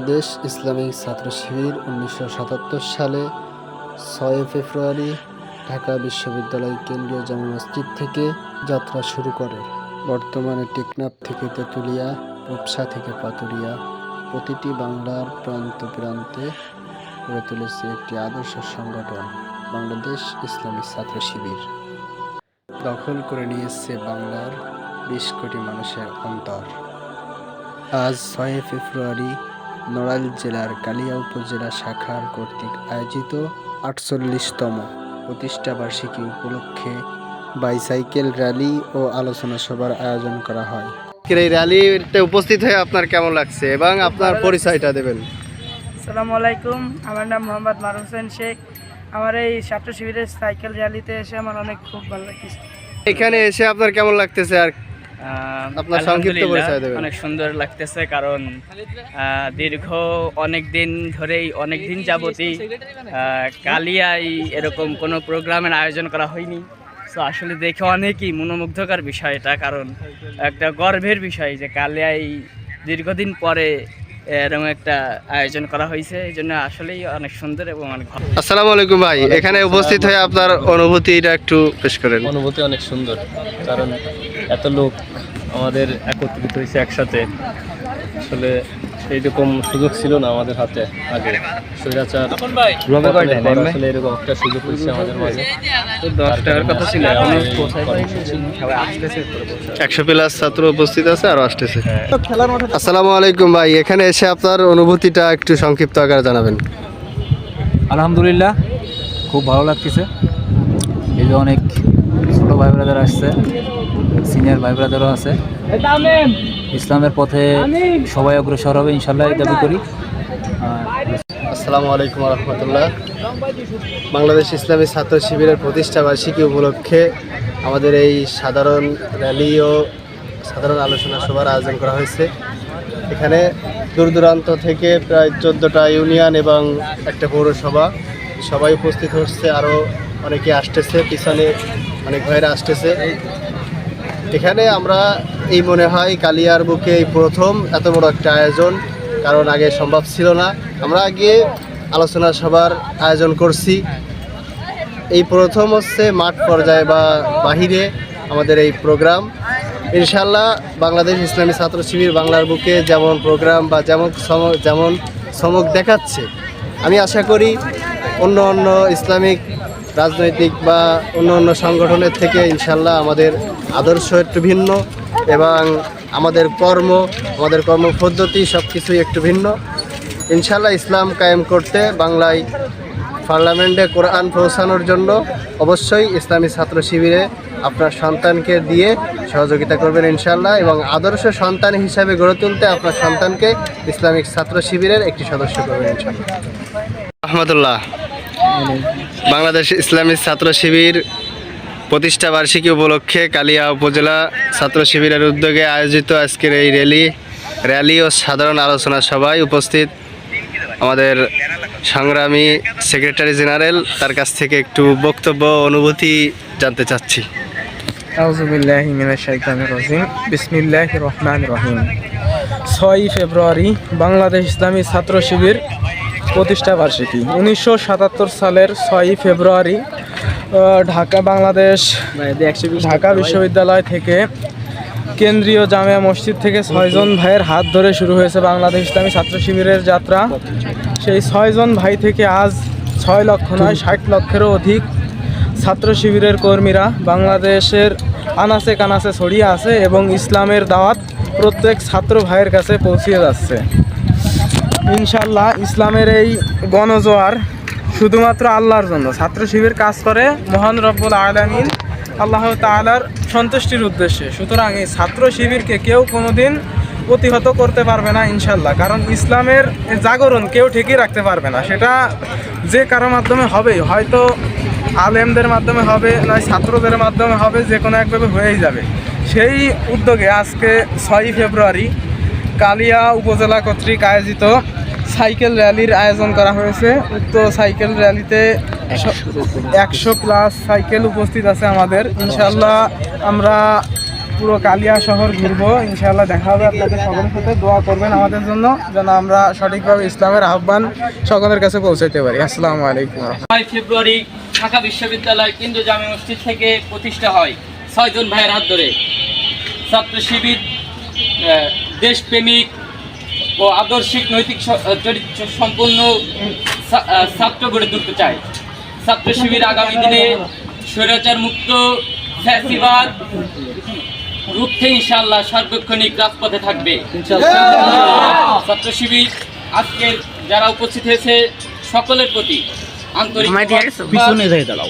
Bangladesh Islamic ছাত্র শিবির 1977 সালে 6 ফেব্রুয়ারি ঢাকা বিশ্ববিদ্যালয় কেন্দ্রীয় জামে মসজিদ থেকে যাত্রা শুরু করে। বর্তমানে টেকনাফ থেকে তেঁতুলিয়া, রূপসা থেকে পাতুরিয়া প্রতিটি বাংলার প্রান্তে প্রান্তে গড়ে তুলেছে একটি আদর্শ সংগঠন বাংলাদেশ ইসলামিক ছাত্র শিবির। দখল করে নিয়েছে বাংলার 20 কোটি মানুষের অন্তর। আজ 6 ফেব্রুয়ারি নড়াইল জেলার কালিয়া উপজেলা শাখার কর্তৃক আয়োজিত 48তম প্রতিষ্ঠা বার্ষিকী উপলক্ষে বাইসাইকেল র্যালি ও আলোচনা সভার আয়োজন করা হয়। এই র্যালিতে উপস্থিত হয়ে আপনার কেমন লাগছে এবং আপনার পরিচয়টা দেবেন? আসসালামু আলাইকুম, আমার নাম মোহাম্মদ মারুফ হোসেন শেখ। আমার এই ছাত্র শিবিরের সাইকেল র্যালিতে এসে আমার অনেক খুব ভালো লাগছে। এখানে এসে আপনার কেমন লাগতেছে আর আপনার সংক্ষিপ্ত পরিচয় দেবেন? অনেক সুন্দর লাগতেছে, কারণ দীর্ঘ অনেক দিন যাবতই কালিয়ায় এরকম কোনো প্রোগ্রামের আয়োজন করা হয়নি। তো আসলে দেখে অনেকই মনোমুগ্ধকর বিষয় এটা, কারণ একটা গর্বের বিষয় যে কালিয়ায় দীর্ঘদিন পরে এরকম একটা আয়োজন করা হয়েছে। এই জন্য আসলেই অনেক সুন্দর এবং অনেক ভালো। আসসালামু আলাইকুম ভাই, এখানে উপস্থিত হয়ে আপনার অনুভূতিটা একটু পেশ করেন। অনুভূতি অনেক সুন্দর, কারণ এত লোক আমাদের একত্রিত হয়েছে একসাথে। আসলে এইরকম সুযোগ ছিল না আমাদের হাতে আগে। স্বৈরাচার আসলে এরকম একটা সুযোগ হয়েছে আমাদের মাঝে। 10 টাকার কথা ছিল, 100+ ছাত্র উপস্থিত আছে, আরো আসতেছে। আসসালামু আলাইকুম ভাই, এখানে এসে আপনার অনুভূতিটা একটু সংক্ষিপ্ত আকারে জানাবেন। আলহামদুলিল্লাহ, খুব ভালো লাগতেছে। এই যে অনেক ছোটো ভাই ব্রাদার আসছে, সিনিয়র ভাই ব্রাদারও আছে। ইসলামের পথে সবাই অগ্রসর হবে ইনশাল্লাহ, এই দাবি করি। আসসালামু আলাইকুম রহমতুল্লাহ। বাংলাদেশ ইসলামী ছাত্র শিবিরের প্রতিষ্ঠা বার্ষিকী উপলক্ষে আমাদের এই সাধারণ র্যালি ও সাধারণ আলোচনা সভার আয়োজন করা হয়েছে। এখানে দূর দূরান্ত থেকে প্রায় 14টা ইউনিয়ন এবং একটা পৌরসভা সবাই উপস্থিত হচ্ছে, আরও অনেকে আসতেছে, পিছনে অনেক ভাইরা আসতেছে। এখানে আমরা এই মনে হয় কালিয়ার বুকে এই প্রথম এত বড় একটা আয়োজন, কারণ আগে সম্ভব ছিল না। আমরা আগে আলোচনা সভার আয়োজন করছি, এই প্রথম হচ্ছে মাঠ পর্যায়ে বা বাহিরে আমাদের এই প্রোগ্রাম। ইনশাল্লাহ বাংলাদেশ ইসলামী ছাত্র শিবির বাংলার বুকে যেমন প্রোগ্রাম বা যেমন চমক দেখাচ্ছে, আমি আশা করি অন্য অন্য ইসলামিক রাজনৈতিক বা অন্য সংগঠনের থেকে ইনশাল্লাহ আমাদের আদর্শ একটু ভিন্ন এবং আমাদের কর্ম পদ্ধতি সব কিছুই একটু ভিন্ন। ইনশাল্লাহ ইসলাম কায়েম করতে বাংলায় পার্লামেন্টে কোরআন পৌঁছানোর জন্য অবশ্যই ইসলামী ছাত্র শিবিরে আপনার সন্তানকে দিয়ে সহযোগিতা করবেন ইনশাল্লাহ, এবং আদর্শ সন্তান হিসাবে গড়ে তুলতে আপনার সন্তানকে ইসলামিক ছাত্র শিবিরের একটি সদস্য করবেন ইনশাল্লাহ। রহমতুল্লাহ। বাংলাদেশ ইসলামী ছাত্র শিবির প্রতিষ্ঠা বার্ষিকী উপলক্ষে কালিয়া উপজেলা ছাত্র শিবিরের উদ্যোগে আয়োজিত আজকের এই র্যালি ও সাধারণ আলোচনা সভায় উপস্থিত আমাদের সংগ্রামী সেক্রেটারি জেনারেল, তার কাছ থেকে একটু বক্তব্য অনুভূতি জানতে চাচ্ছি। আউযু বিল্লাহি মিনাশ শাইতানির রাজিম। বিসমিল্লাহির রহমানির রহিম। 6 ফেব্রুয়ারি বাংলাদেশ ইসলামী ছাত্র শিবির প্রতিষ্ঠা বার্ষিকী। 1977 সালের 6 ফেব্রুয়ারি ঢাকা বিশ্ববিদ্যালয় থেকে কেন্দ্রীয় জামে মসজিদ থেকে 6 জন ভাইয়ের হাত ধরে শুরু হয়েছে বাংলাদেশ ইসলামী ছাত্র শিবিরের যাত্রা। সেই 6 জন ভাই থেকে আজ 6 লক্ষ নয় 60 লক্ষেরও অধিক ছাত্র শিবিরের কর্মীরা বাংলাদেশের আনাচে কানাচে ছড়িয়ে আছে এবং ইসলামের দাওয়াত প্রত্যেক ছাত্র ভাইয়ের কাছে পৌঁছিয়ে যাচ্ছে। ইনশাল্লাহ ইসলামের এই গণজোয়ার শুধুমাত্র আল্লাহর জন্য। ছাত্র শিবির কাজ করে মহান রব্বুল আলামিন আল্লাহ তাআলার সন্তুষ্টির উদ্দেশ্যে। সুতরাং এই ছাত্র শিবিরকে কেউ কোনোদিন প্রতিহত করতে পারবে না ইনশাল্লাহ, কারণ ইসলামের জাগরণ কেউ ঠিকই রাখতে পারবে না। সেটা যে কারো মাধ্যমে হবে, হয়তো আলেমদের মাধ্যমে হবে, নয় ছাত্রদের মাধ্যমে হবে, যে কোনো একভাবে হয়েই যাবে। সেই উদ্যোগে আজকে 6 ফেব্রুয়ারি কালিয়া উপজেলা কর্তৃক আয়োজিত সাইকেল র্যালির আয়োজন করা হয়েছে। উক্ত সাইকেল র্যালিতে 100+ সাইকেল উপস্থিত আছে আমাদের। ইনশাল্লাহ আমরা পুরো কালিয়া শহর ঘুরবো। ইনশাআল্লাহ দেখা হবে আপনাদের সকলের সাথে। দোয়া করবেন আমাদের জন্য যেন আমরা সঠিকভাবে ইসলামের আহ্বান সকলের কাছে পৌঁছাইতে পারি। আসসালামু আলাইকুম। 5 ফেব্রুয়ারি ঢাকা বিশ্ববিদ্যালয় কেন্দ্রীয় জামে মসজিদ থেকে প্রতিষ্ঠা হয় 6 জন ভাইয়ের হাত ধরে। ছাত্র শিবির দেশপ্রেমিক ও আদর্শিক নৈতিক চরিত্র সম্পন্ন ছাত্র গড়ে তুলতে চায়। ছাত্র শিবির আগামী দিনে স্বৈরাচার মুক্ত ফ্যাসিবাদ রুখতে ইনশাআল্লাহ সার্বক্ষণিক রাজপথে থাকবে। ছাত্র শিবির আজকের যারা উপস্থিত হয়েছে সকলের প্রতি আন্তরিক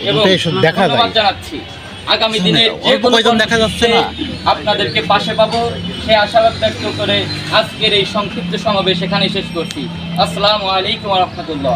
এবং ধন্যবাদ জানাচ্ছি। আগামী দিনে যে কোনো কর্মসূচিতে আপনাদেরকে পাশে পাবো সে আশাবাদ ব্যক্ত করে আজকের এই সংক্ষিপ্ত সমাবেশ এখানে শেষ করছি। আসসালামু আলাইকুম ওয়া রাহমাতুল্লাহ।